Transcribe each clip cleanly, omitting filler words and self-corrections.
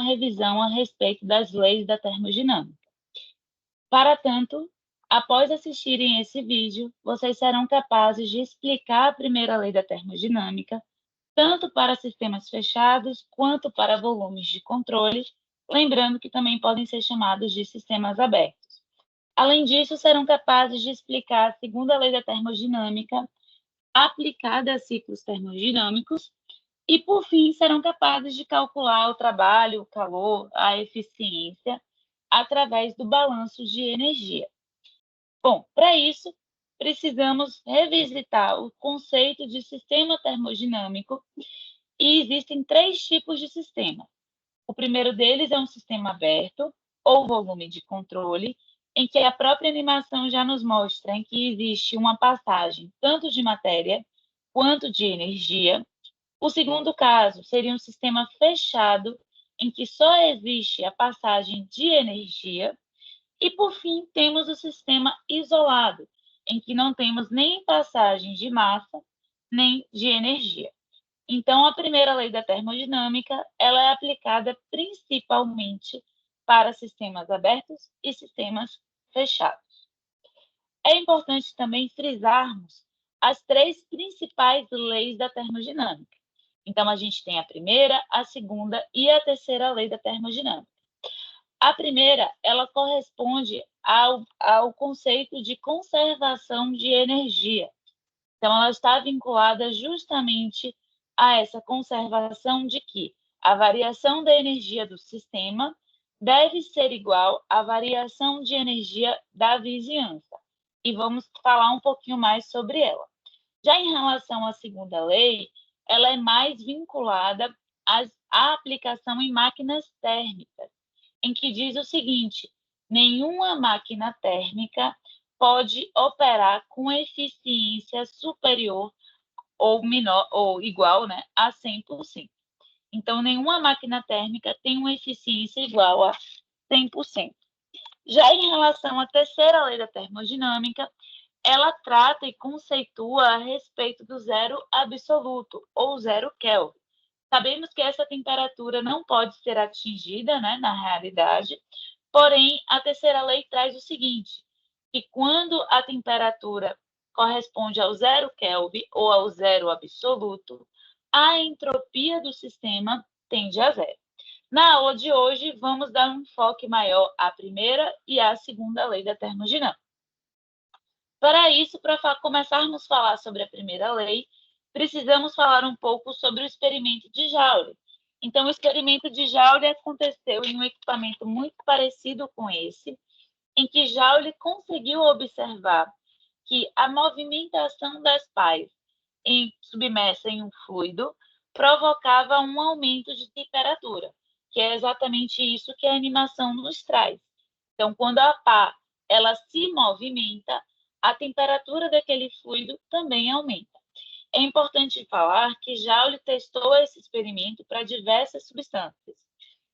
revisão a respeito das leis da termodinâmica. Para tanto, após assistirem esse vídeo, vocês serão capazes de explicar a primeira lei da termodinâmica, tanto para sistemas fechados quanto para volumes de controle, lembrando que também podem ser chamados de sistemas abertos. Além disso, serão capazes de explicar a segunda lei da termodinâmica aplicada a ciclos termodinâmicos e, por fim, serão capazes de calcular o trabalho, o calor, a eficiência através do balanço de energia. Bom, para isso, precisamos revisitar o conceito de sistema termodinâmico e existem 3 tipos de sistema. O primeiro deles é um sistema aberto, ou volume de controle, em que a própria animação já nos mostra em que existe uma passagem tanto de matéria quanto de energia. O segundo caso seria um sistema fechado, em que só existe a passagem de energia. E, por fim, temos o sistema isolado, em que não temos nem passagem de massa, nem de energia. Então, a primeira lei da termodinâmica, ela é aplicada principalmente para sistemas abertos e sistemas fechados. É importante também frisarmos as 3 principais leis da termodinâmica. Então, a gente tem a primeira, a segunda e a terceira lei da termodinâmica. A primeira, ela corresponde ao conceito de conservação de energia. Então, ela está vinculada justamente a essa conservação de que a variação da energia do sistema deve ser igual à variação de energia da vizinhança. E vamos falar um pouquinho mais sobre ela. Já em relação à segunda lei, ela é mais vinculada à aplicação em máquinas térmicas, em que diz o seguinte: nenhuma máquina térmica pode operar com eficiência superior ou menor ou igual, né, a 100%. Então, nenhuma máquina térmica tem uma eficiência igual a 100%. Já em relação à terceira lei da termodinâmica, ela trata e conceitua a respeito do zero absoluto, ou zero Kelvin. Sabemos que essa temperatura não pode ser atingida, né, na realidade, porém, a terceira lei traz o seguinte, que quando a temperatura corresponde ao zero Kelvin ou ao zero absoluto, a entropia do sistema tende a zero. Na aula de hoje, vamos dar um enfoque maior à primeira e à segunda lei da termodinâmica. Para isso, para começarmos a falar sobre a primeira lei, precisamos falar um pouco sobre o experimento de Joule. Então, o experimento de Joule aconteceu em um equipamento muito parecido com esse, em que Joule conseguiu observar que a movimentação das pás submersa em um fluido provocava um aumento de temperatura, que é exatamente isso que a animação nos traz. Então, quando a pá ela se movimenta, a temperatura daquele fluido também aumenta. É importante falar que Joule testou esse experimento para diversas substâncias,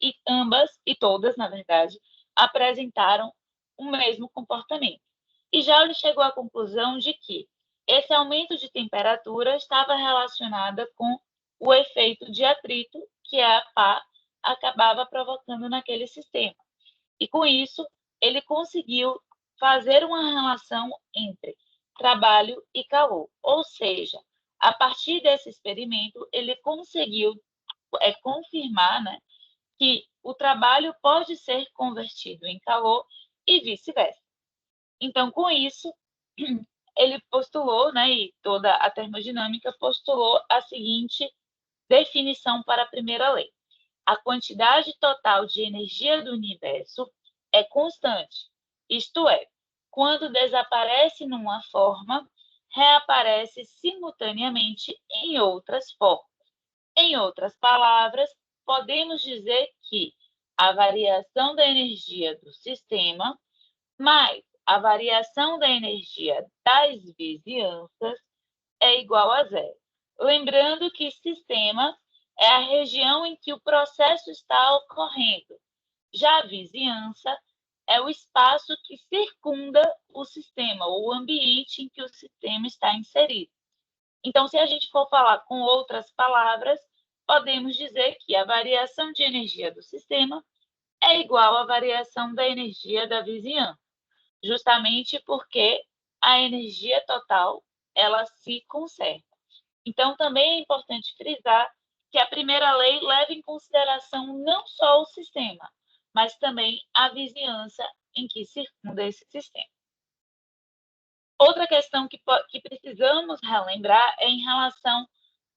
e todas, na verdade, apresentaram o mesmo comportamento. E Joule chegou à conclusão de que esse aumento de temperatura estava relacionado com o efeito de atrito que a pá acabava provocando naquele sistema. E, com isso, ele conseguiu fazer uma relação entre trabalho e calor. Ou seja, a partir desse experimento, ele conseguiu confirmar, né, que o trabalho pode ser convertido em calor e vice-versa. Então, com isso, ele postulou, né, e toda a termodinâmica postulou a seguinte definição para a primeira lei. A quantidade total de energia do universo é constante, isto é, quando desaparece numa forma, reaparece simultaneamente em outras formas. Em outras palavras, podemos dizer que a variação da energia do sistema mais a variação da energia das vizinhanças é igual a zero. Lembrando que sistema é a região em que o processo está ocorrendo. Já a vizinhança é o espaço que circunda o sistema, ou o ambiente em que o sistema está inserido. Então, se a gente for falar com outras palavras, podemos dizer que a variação de energia do sistema é igual à variação da energia da vizinhança, justamente porque a energia total ela se conserva. Então, também é importante frisar que a primeira lei leva em consideração não só o sistema, mas também a vizinhança em que circunda esse sistema. Outra questão que precisamos relembrar é em relação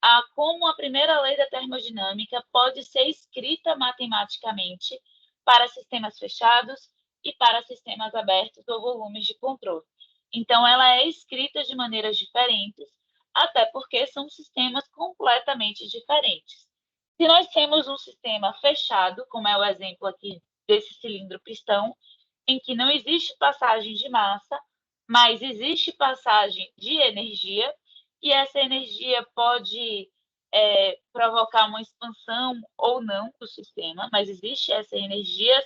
a como a primeira lei da termodinâmica pode ser escrita matematicamente para sistemas fechados e para sistemas abertos ou volumes de controle. Então, ela é escrita de maneiras diferentes, até porque são sistemas completamente diferentes. Se nós temos um sistema fechado, como é o exemplo aqui desse cilindro-pistão, em que não existe passagem de massa, mas existe passagem de energia, e essa energia pode provocar uma expansão ou não do sistema, mas existe essa energia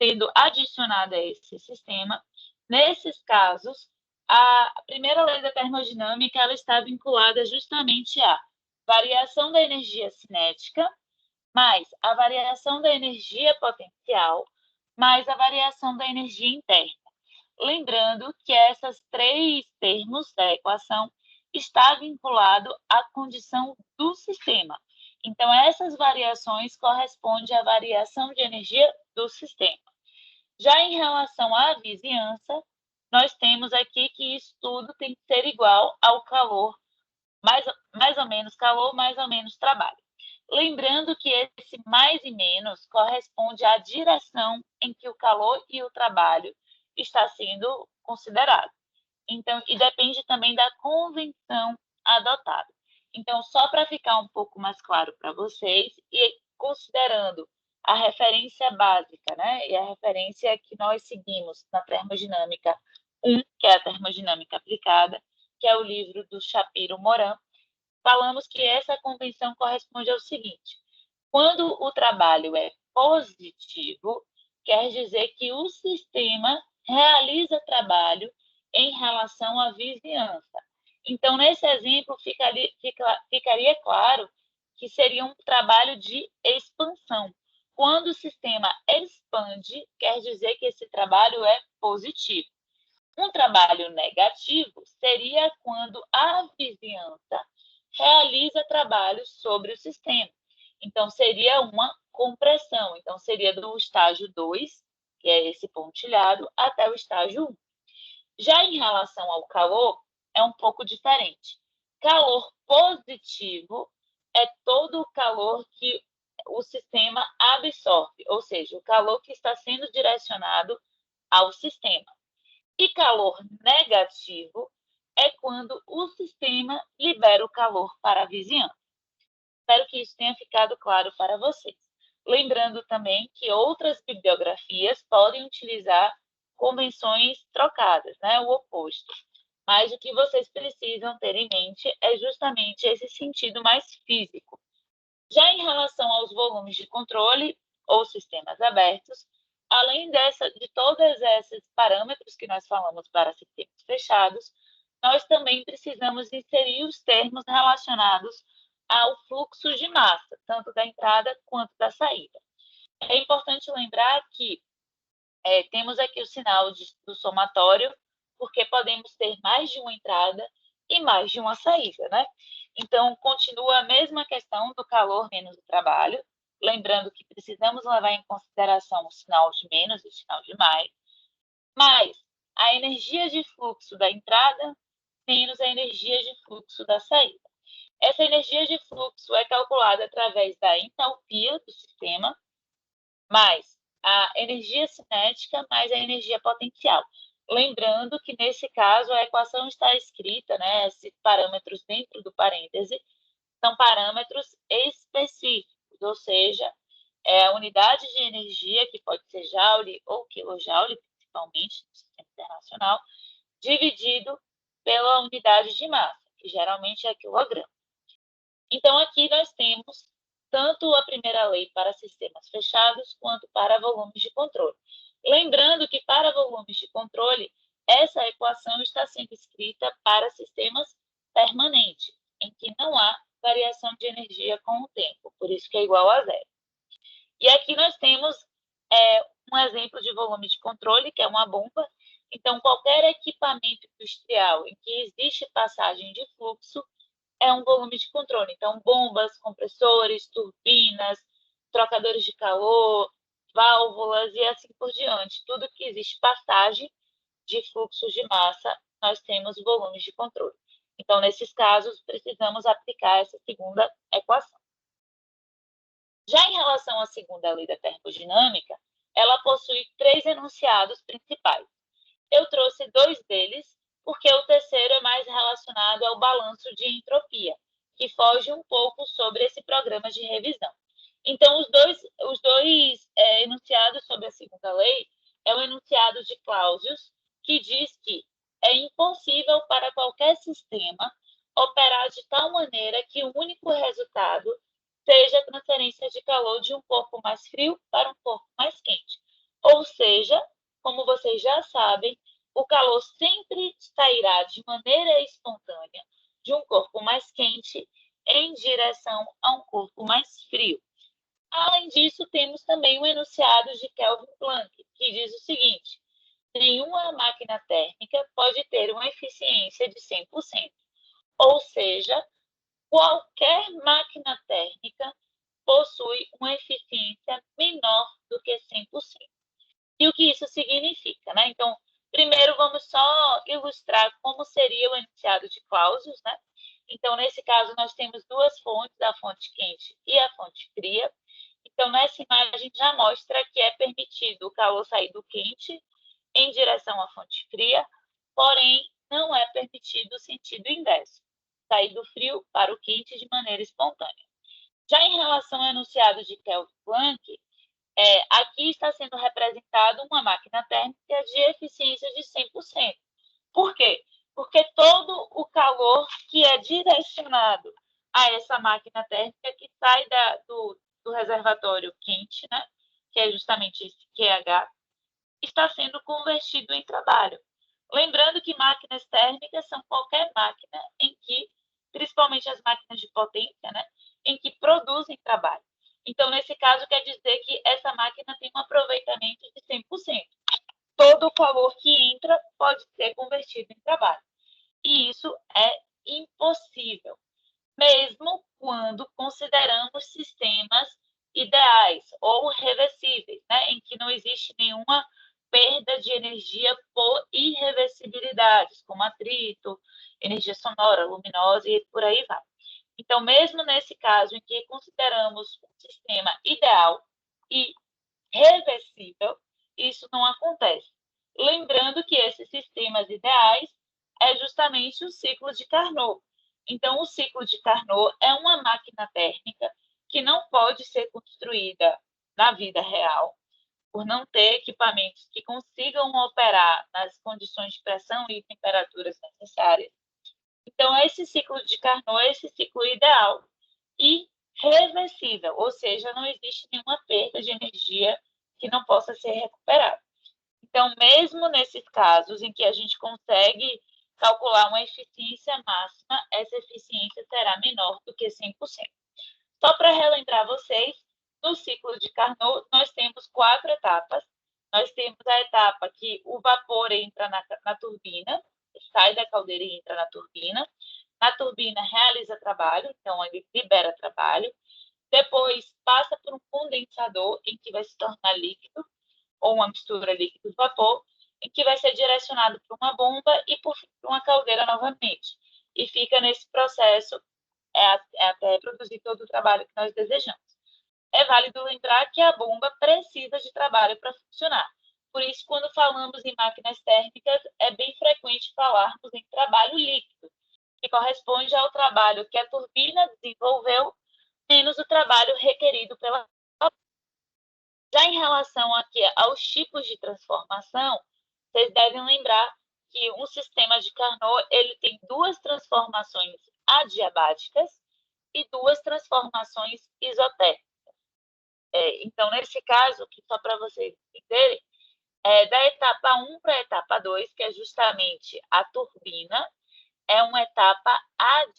sendo adicionada a esse sistema. Nesses casos, a primeira lei da termodinâmica ela está vinculada justamente à variação da energia cinética, mais a variação da energia potencial, mais a variação da energia interna. Lembrando que esses três termos da equação está vinculado à condição do sistema. Então, essas variações correspondem à variação de energia do sistema. Já em relação à vizinhança, nós temos aqui que isso tudo tem que ser igual ao calor, mais ou menos calor, mais ou menos trabalho. Lembrando que esse mais e menos corresponde à direção em que o calor e o trabalho está sendo considerado. Então, e depende também da convenção adotada. Então, só para ficar um pouco mais claro para vocês, e considerando a referência básica, né, e a referência que nós seguimos na termodinâmica 1, que é a termodinâmica aplicada, que é o livro do Shapiro-Moran, falamos que essa convenção corresponde ao seguinte: quando o trabalho é positivo, quer dizer que o sistema realiza trabalho em relação à vizinhança. Então, nesse exemplo, ficaria claro que seria um trabalho de expansão. Quando o sistema expande, quer dizer que esse trabalho é positivo. Um trabalho negativo seria quando a vizinhança realiza trabalhos sobre o sistema. Então, seria uma compressão. Então, seria do estágio 2, que é esse pontilhado, até o estágio 1. Já em relação ao calor, é um pouco diferente. Calor positivo é todo o calor que o sistema absorve, ou seja, o calor que está sendo direcionado ao sistema. E calor negativo é quando o sistema libera o calor para a vizinhança. Espero que isso tenha ficado claro para vocês. Lembrando também que outras bibliografias podem utilizar convenções trocadas, né, o oposto. Mas o que vocês precisam ter em mente é justamente esse sentido mais físico. Já em relação aos volumes de controle ou sistemas abertos, além de todos esses parâmetros que nós falamos para sistemas fechados, nós também precisamos inserir os termos relacionados ao fluxo de massa, tanto da entrada quanto da saída. É importante lembrar que temos aqui o sinal do somatório, porque podemos ter mais de uma entrada e mais de uma saída, né? Então, continua a mesma questão do calor menos o trabalho, lembrando que precisamos levar em consideração o sinal de menos e o sinal de mais, mas a energia de fluxo da entrada menos a energia de fluxo da saída. Essa energia de fluxo é calculada através da entalpia do sistema, mais a energia cinética, mais a energia potencial. Lembrando que, nesse caso, a equação está escrita, né, esses parâmetros dentro do parêntese, são parâmetros específicos, ou seja, é a unidade de energia, que pode ser joule ou quilojoule, principalmente no sistema internacional, dividido pela unidade de massa, que geralmente é quilograma. Então, aqui nós temos tanto a primeira lei para sistemas fechados quanto para volumes de controle. Lembrando que para volumes de controle, essa equação está sendo escrita para sistemas permanentes, em que não há variação de energia com o tempo, por isso que é igual a zero. E aqui nós temos um exemplo de volume de controle, que é uma bomba. Então, qualquer equipamento industrial em que existe passagem de fluxo é um volume de controle. Então, bombas, compressores, turbinas, trocadores de calor, válvulas e assim por diante. Tudo que existe passagem de fluxos de massa, nós temos volumes de controle. Então, nesses casos, precisamos aplicar essa segunda equação. Já em relação à segunda lei da termodinâmica, ela possui 3 enunciados principais. Eu trouxe 2 deles, porque o terceiro é mais relacionado ao balanço de entropia, que foge um pouco sobre esse programa de revisão. Então, os dois enunciados sobre a segunda lei é o enunciado de Clausius, que diz que é impossível para qualquer sistema operar de tal maneira que o único resultado seja a transferência de calor de um corpo mais frio para um corpo mais quente. Ou seja, como vocês já sabem, o calor sempre sairá de maneira espontânea de um corpo mais quente em direção a um corpo mais frio. Além disso, temos também o enunciado de Kelvin Planck, que diz o seguinte: nenhuma máquina térmica pode ter uma eficiência de 100%. Ou seja, qualquer máquina térmica possui uma eficiência menor do que 100%. E o que isso significa, né? Então, primeiro vamos só ilustrar como seria o enunciado de Clausius, né? Então, nesse caso, nós temos 2 fontes, a fonte quente e a fonte fria. Então, nessa imagem já mostra que é permitido o calor sair do quente em direção à fonte fria, porém, não é permitido o sentido inverso, sair do frio para o quente de maneira espontânea. Já em relação ao enunciado de Kelvin Planck, aqui está sendo representado uma máquina térmica de eficiência de 100%. Por quê? Porque todo o calor que é direcionado a essa máquina térmica que sai do reservatório quente, né, que é justamente esse QH, está sendo convertido em trabalho. Lembrando que máquinas térmicas são qualquer máquina em que, principalmente as máquinas de potência, né, em que produzem trabalho. Então, nesse caso, quer dizer que essa máquina tem um aproveitamento de 100%. Todo o calor que entra pode ser convertido em trabalho. E isso é impossível, mesmo quando consideramos sistemas ideais ou reversíveis, né, em que não existe nenhuma perda de energia por irreversibilidades, como atrito, energia sonora, luminosa e por aí vai. Então, mesmo nesse caso em que consideramos um sistema ideal e reversível, isso não acontece. Lembrando que esses sistemas ideais é justamente o ciclo de Carnot. Então, o ciclo de Carnot é uma máquina térmica que não pode ser construída na vida real, por não ter equipamentos que consigam operar nas condições de pressão e temperaturas necessárias. Então, esse ciclo de Carnot é esse ciclo ideal e reversível, ou seja, não existe nenhuma perda de energia que não possa ser recuperada. Então, mesmo nesses casos em que a gente consegue calcular uma eficiência máxima, essa eficiência será menor do que 100%. Só para relembrar vocês, no ciclo de Carnot, nós temos 4 etapas. Nós temos a etapa que o vapor entra na turbina, sai da caldeira e entra na turbina. Na turbina realiza trabalho, então ele libera trabalho. Depois passa por um condensador, em que vai se tornar líquido, ou uma mistura líquido-vapor, em que vai ser direcionado para uma bomba e por uma caldeira novamente. E fica nesse processo até produzir todo o trabalho que nós desejamos. É válido lembrar que a bomba precisa de trabalho para funcionar. Por isso, quando falamos em máquinas térmicas, é bem frequente falarmos em trabalho líquido, que corresponde ao trabalho que a turbina desenvolveu, menos o trabalho requerido pela. Já em relação aqui aos tipos de transformação, vocês devem lembrar que um sistema de Carnot ele tem 2 transformações adiabáticas e 2 transformações isotérmicas. Então, nesse caso, que só para vocês entenderem, da etapa 1 para a etapa 2, que é justamente a turbina, é uma etapa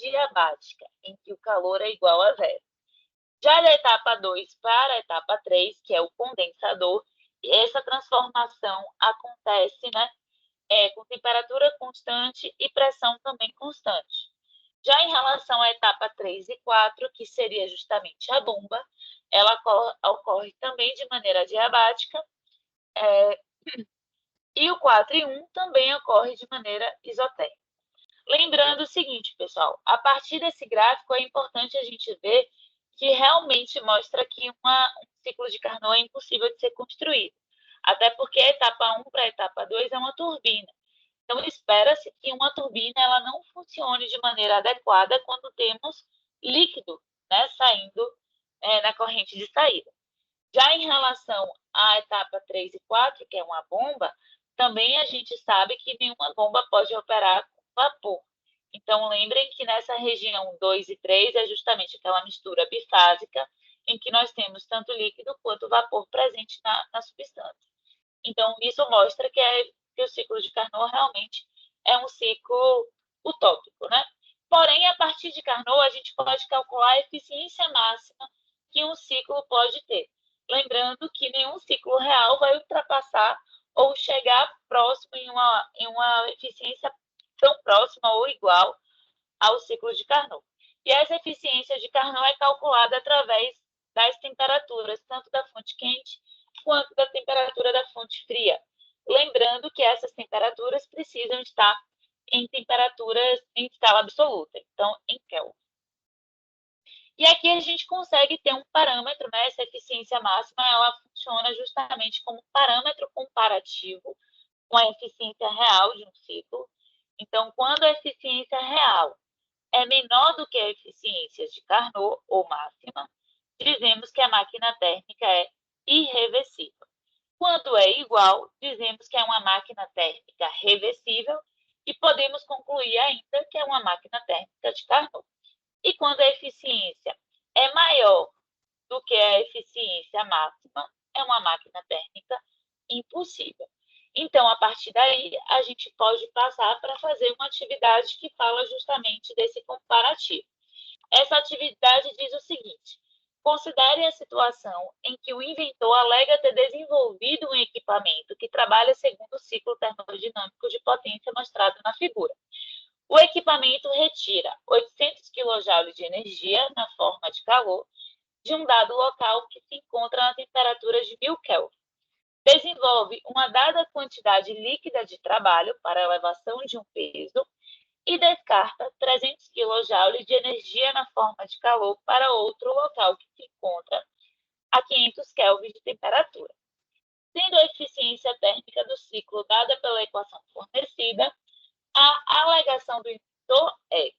adiabática, em que o calor é igual a zero. Já da etapa 2 para a etapa 3, que é o condensador, essa transformação acontece, né, com temperatura constante e pressão também constante. Já em relação à etapa 3 e 4, que seria justamente a bomba, ela ocorre também de maneira adiabática, e o 4 e 1 também ocorre de maneira isotérmica. Lembrando o seguinte, pessoal, a partir desse gráfico é importante a gente ver que realmente mostra que um ciclo de Carnot é impossível de ser construído, até porque a etapa 1 para a etapa 2 é uma turbina. Então, espera-se que uma turbina ela não funcione de maneira adequada quando temos líquido, né, saindo na corrente de saída. Já em relação à etapa 3 e 4, que é uma bomba, também a gente sabe que nenhuma bomba pode operar com vapor. Então, lembrem que nessa região 2 e 3 é justamente aquela mistura bifásica em que nós temos tanto líquido quanto vapor presente na substância. Então, isso mostra que o ciclo de Carnot realmente é um ciclo utópico, né? Porém, a partir de Carnot, a gente pode calcular a eficiência máxima que um ciclo pode ter. Lembrando que nenhum ciclo real vai ultrapassar ou chegar próximo em uma eficiência tão próxima ou igual ao ciclo de Carnot. E essa eficiência de Carnot é calculada através das temperaturas, tanto da fonte quente quanto da temperatura da fonte fria. Lembrando que essas temperaturas precisam estar em temperaturas em escala absoluta, então em Kelvin. E aqui a gente consegue ter um parâmetro, né? Essa eficiência máxima, ela funciona justamente como um parâmetro comparativo com a eficiência real de um ciclo. Então, quando a eficiência real é menor do que a eficiência de Carnot, ou máxima, dizemos que a máquina térmica é irreversível. Quando é igual, dizemos que é uma máquina térmica reversível e podemos concluir ainda que é uma máquina térmica de Carnot. E quando a eficiência é maior do que a eficiência máxima, é uma máquina térmica impossível. Então, a partir daí, a gente pode passar para fazer uma atividade que fala justamente desse comparativo. Essa atividade diz o seguinte: considere a situação em que o inventor alega ter desenvolvido um equipamento que trabalha segundo o ciclo termodinâmico de potência mostrado na figura. O equipamento retira 800 kJ de energia na forma de calor de um dado local que se encontra na temperatura de 1000 Kelvin. Desenvolve uma dada quantidade líquida de trabalho para a elevação de um peso e descarta 300 kJ de energia na forma de calor para outro local que se encontra a 500 Kelvin de temperatura. Sendo a eficiência térmica do ciclo dada pela equação fornecida, a alegação do inventor é.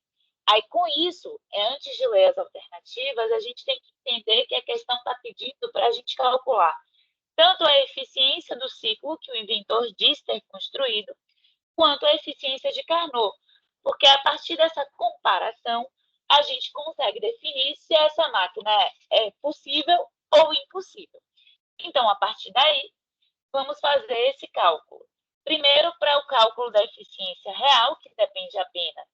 Aí, com isso, antes de ler as alternativas, a gente tem que entender que a questão está pedindo para a gente calcular tanto a eficiência do ciclo que o inventor diz ter construído, quanto a eficiência de Carnot, porque a partir dessa comparação, a gente consegue definir se essa máquina é possível ou impossível. Então, a partir daí, vamos fazer esse cálculo. Primeiro, para o cálculo da eficiência real, que depende apenas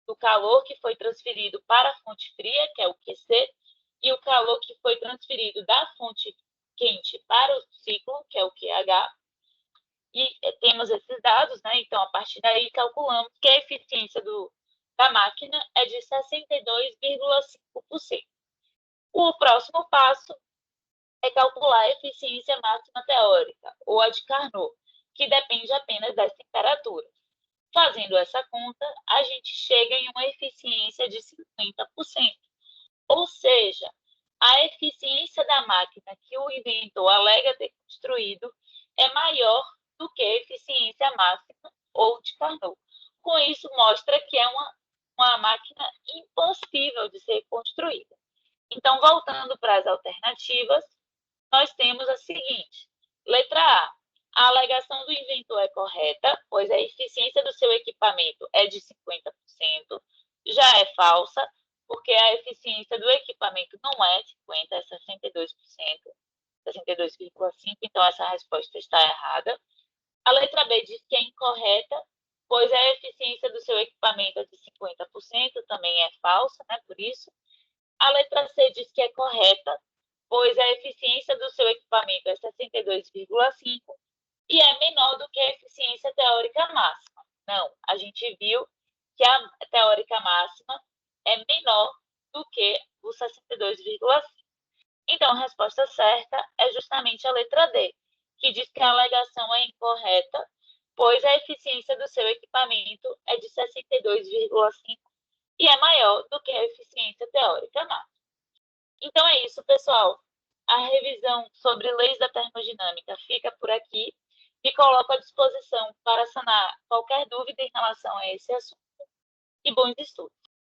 do calor que foi transferido para a fonte fria, que é o QC, e o calor que foi transferido da fonte quente para o ciclo, que é o QH. E temos esses dados, né? Então, a partir daí, calculamos que a eficiência da máquina é de 62,5%. O próximo passo é calcular a eficiência máxima teórica, ou a de Carnot, que depende apenas das temperaturas. Fazendo essa conta, a gente chega em uma eficiência de 50%. Ou seja, a eficiência da máquina que o inventor alega ter construído é maior do que a eficiência máxima ou de Carnot. Com isso, mostra que é uma máquina impossível de ser construída. Então, voltando para as alternativas, nós temos a seguinte. Letra A. A alegação do inventor é correta, pois a eficiência do seu equipamento é de 50%. Já é falsa, porque a eficiência do equipamento não é 50%, é 62%, 62,5%, então essa resposta está errada. A letra B diz que é incorreta, pois a eficiência do seu equipamento é de 50%, também é falsa, né? Por isso. A letra C diz que é correta, pois a eficiência do seu equipamento é 62,5 e é menor do que a eficiência teórica máxima. Não, a gente viu que a teórica máxima é menor do que o 62,5. Então, a resposta certa é justamente a letra D, que diz que a alegação é incorreta, pois a eficiência do seu equipamento é de 62,5 e é maior do que a eficiência teórica máxima. Então é isso, pessoal. A revisão sobre leis da termodinâmica fica por aqui e coloco à disposição para sanar qualquer dúvida em relação a esse assunto. E bons estudos!